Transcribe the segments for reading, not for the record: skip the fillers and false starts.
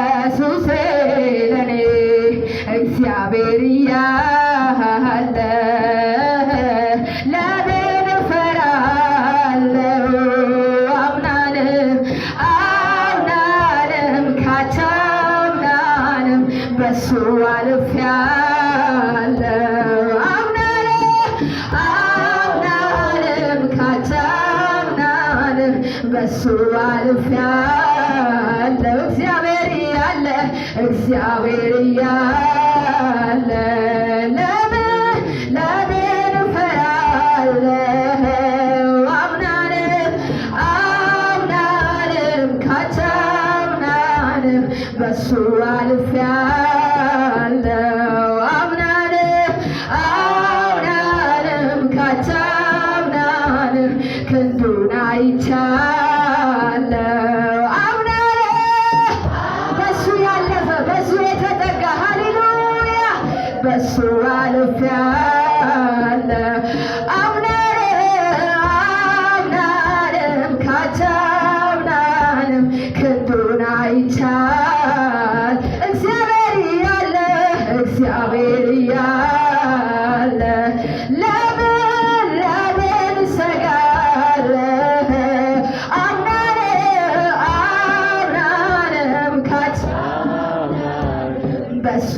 ኢየሱሴ ለኔ እግዚአብሔር እያለ ለምን እፈራለሁ? አምናንም ካቻምናንም በሱ አልፌያለሁ። አምናንም ካቻምናንም በሱ አልፌያለሁ። እግዚአብሔር እያለ ለምን እፈራለሁ? አምናንም ካቻምናንም በሱ አልፌያለሁ። አምናንም ካቻምናንም ክንዱን አይቻለሁ። በሱ ያለፈ በሱ የተጠጋ ሃሌሉያ በሱ አልፌያለሁ። አምናንም ካቻምናንም ክንዱን አይቻል እግዚአብሔር እያለ ለምን እሰጋለሁ? አምናንም ካቻምናንም በሱ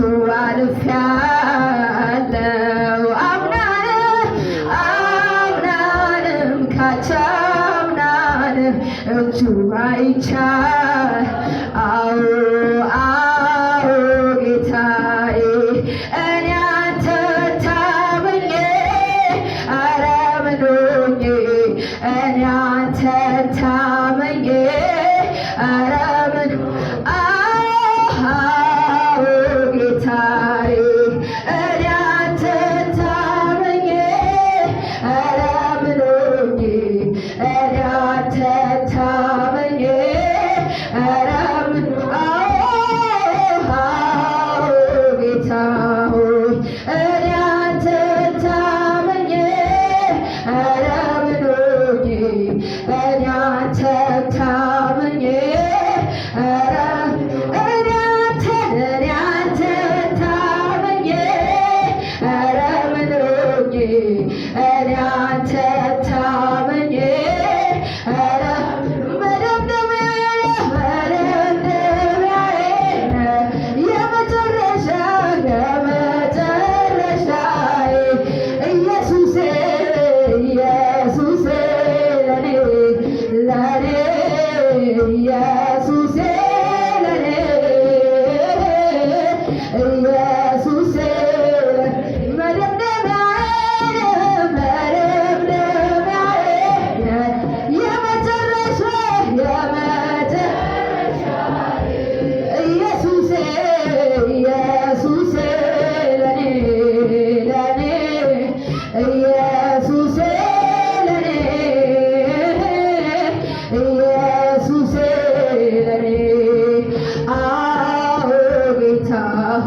አልፌያለሁ። አምናንም ካቻምናንም እጁ አይቻል አዎ ጌታዬ እኔ አንተን ታምኜ ኧረ ምን ሆኜ እኔ አንተን ታምኜ ኧረ ምን ጌታዬ እኔ አንተን ታምኜ ኧረ ምን ሆኜ እኔ አንተን ታምኜ ኧረ ምን ጌታ ሆይ እኔ አንተን ታምኜ ኧረ ምን ሆኜ እኔ አንተን ታምኜ ኧረ እኔ አንተን ታምኜ ኧረ ምን ሆኜ እኔ አንተን ታምኜ ኧረ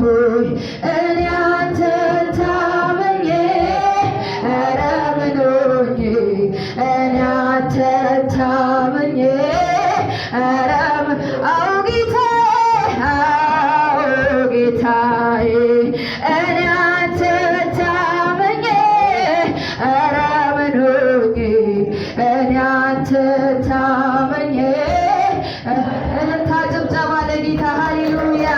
ሆይ እኔ አንተን ታምኜ ኧረ ምን ሆኜ እኔ አንተን ታምኜ ኧረ ጌታዬ እኔ አንተን ታምኜ ኧረ ምን ሆኜ እኔ አንተን ታምኜ እልልታ ጭብጨባ ለጌታ ሃሌሉያ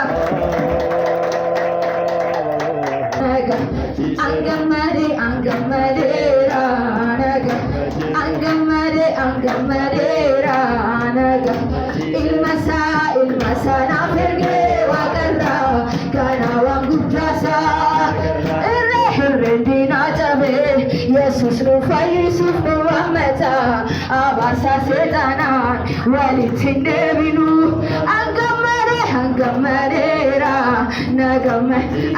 አንገመዴ ራነገ አንገመዴ ራነገ ኢልመሳ ናፈርጌ ዋቀራ ጋናዋን ጉዳሳ እሬንዲና ጨቤ የሱስ ኑፋይሱፍ ኑዋመታ አባሳ ሴጣናን ወሊትን ደቢኑ አንገመዴራ ነገመ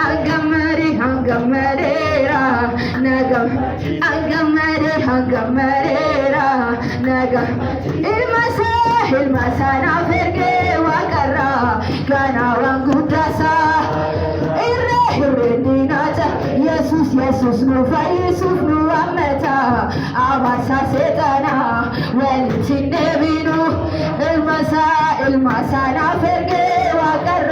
አንገመዴራ ነገም አንገመዴራ ነገ ኢልመሳ ናፈርጌ ዋቀራ ጋናዋን ጉዳሳ ኢሬንዲናጨ የሱስ ኑፋይሱፍ ኑዋመታ አባሳ ሴጣና ወልችን ደቢኑ ኢልመሳ ናፈርጌ ዋቀራ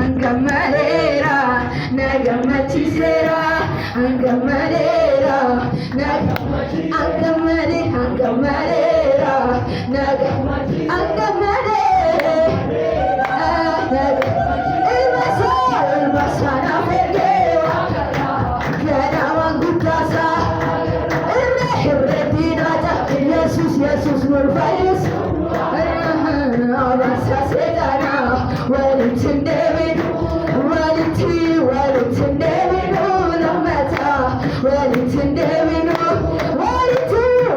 Angamarera, nagamachisera, angamarera, angamarera, Basana Fergewa, Gana Wangutasa, Jesus, Murphy's, Abasa Sedana, Wellington David, Wellington David, no matter, Wellington David,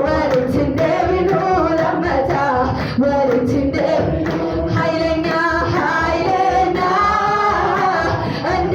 Wellington David, no matter, Wellington David, Hailena, and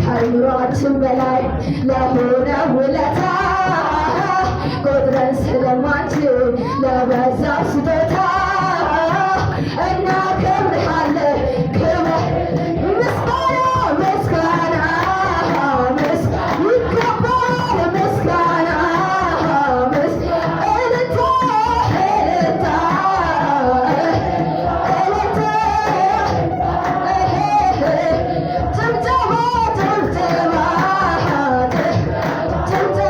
ከአይምሯችን በላይ ለሆነ ውለታ ቆጥረን ስለማንችል ለበዛ ስጦታ እናከብርሃለን። ክብር ምስጋና ይገባል። ምስጋና ጭብጨባ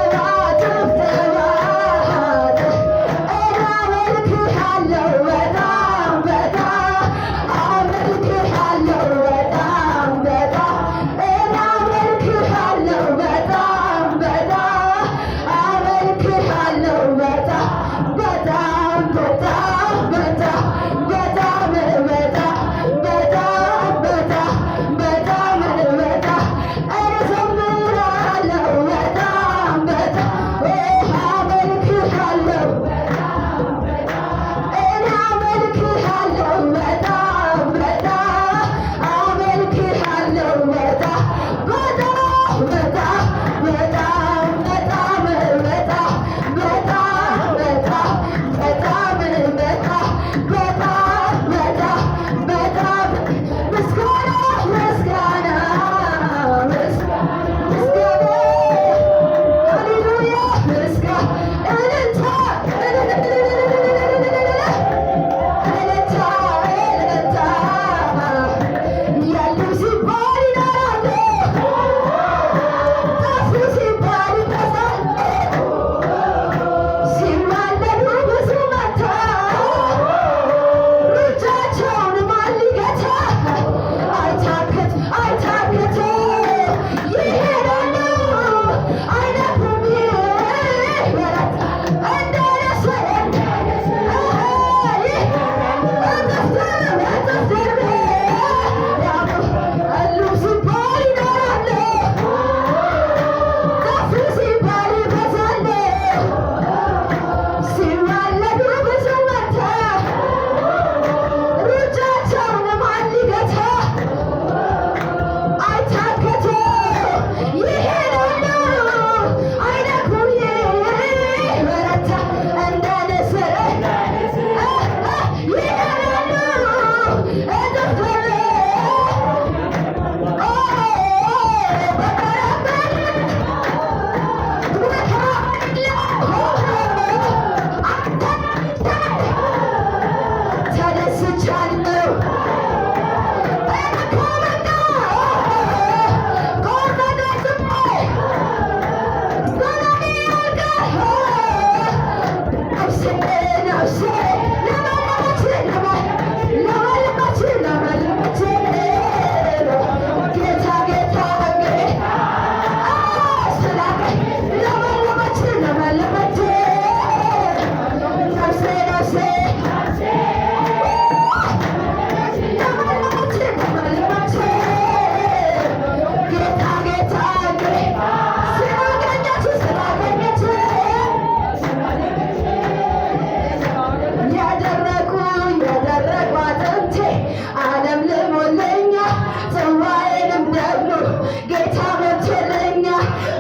ጌታ ሞቶልኛ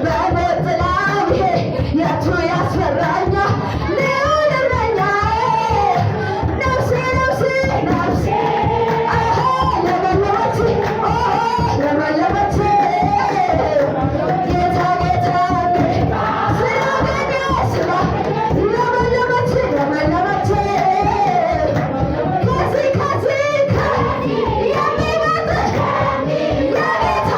በሞት ጥላ ብሄድ የቱ ያስፈራኛል? ልዑል እረኛዬ ነፍሴ ነፍሴ ነፍሴ ለመለመች ለመለመች ጌታ ጌታ ስላገኘ ስላ ለመለመች ለመለመች ከዚህ የሚበልጥ የጌታ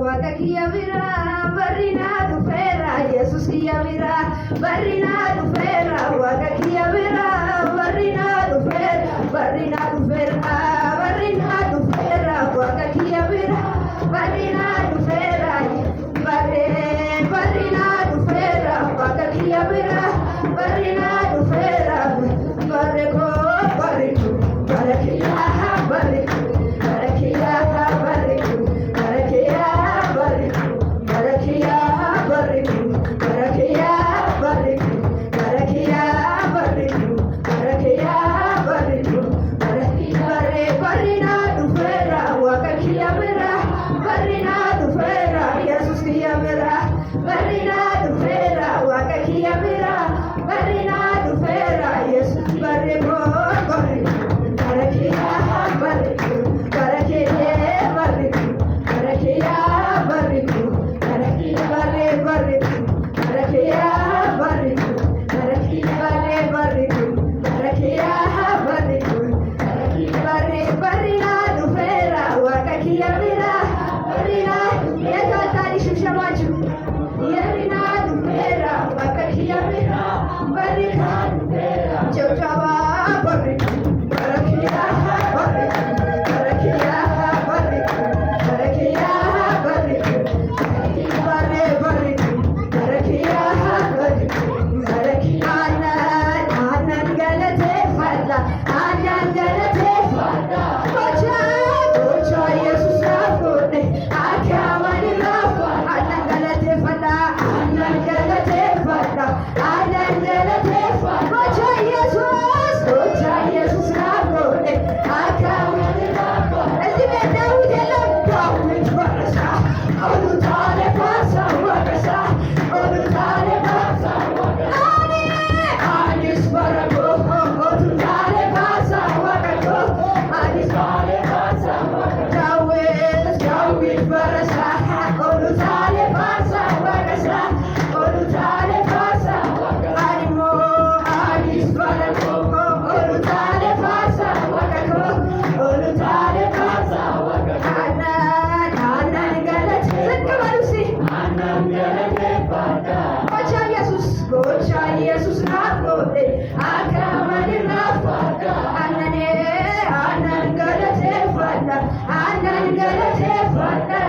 Waqa kiyya bira barrina dhufeera Yesuus kiyya bira barrina dhufeera Waqa kiyya bira barrina dhufeera barrina dhufeera barrina dhufeera Waqa kiyya bira barrina dhufeera barrina dhufeera Waqa kiyya bira barrina dhufeera barre ko barre ko barre kiyya barre ko barre kiyya barre ko barre kiyya barre ko barre kiyya barre ko barre kiyya barre ko barre kiyya barre ko barre kiyya barre ko barre barrina dhufeera Waqa kiyya bira barrina dhufeera Yesuus kiyya bira barrina dhufeera Waqa kiyya bira barrina dhufeera Yesuus barre ko barre ko barre kiyya barre ko barre kiyya barre ko barre kiyya barre ko barre kiyya barre barre ko barre kiyya barre ko barre kiyya barre barre ko barre kiyya barre ko barre barrina dhufeera Waqa kiyya bira barrina yeekataani shibshabachu yerina dhufeera Waqa kiyya bira barrina dhufeera jawjaba barre ko barre kiyya barre ko barre kiyya barre ko barre kiyya barre ko barre barre ko barre kiyya barre ko barre kiyya aannan galateeffadha aannan galateeffadha gocha Yesuus naaf godhe akka amanirraaf aannan galateeffadha aannan galateeffadha aannan galateeffadha gocha Yesuus naaf godhe akka amanirraaf እዚህ ቤት ዳዊት የለም ዳዊት በረሳ ኦሉታሌ ፋሳ ወቀሳ ኦሉታሌ ፋሳ ወቀሳ አዲስ በረጎ ኦሉታሌ ፋሳ ወቀቆ አዲስ ባሌ ፋሳ ወቀቆ ዳዊት በረሳ ኦሉታሌ ፋሳ ወቀሳ ኦሉታሌ ፋሳ ወቀቆ አዲሞ አዲስ በረጎ ኦሉታሌ ፋሳ ወቀቆ ኦሉታሌ ፋሳ ወቀቆ aannan galate ዝቅ በሉ እስኪ aannan galateeffadha gocha Yesuus naaf godhe akka amanirraaf aannan galateeffadha aannan galateeffadha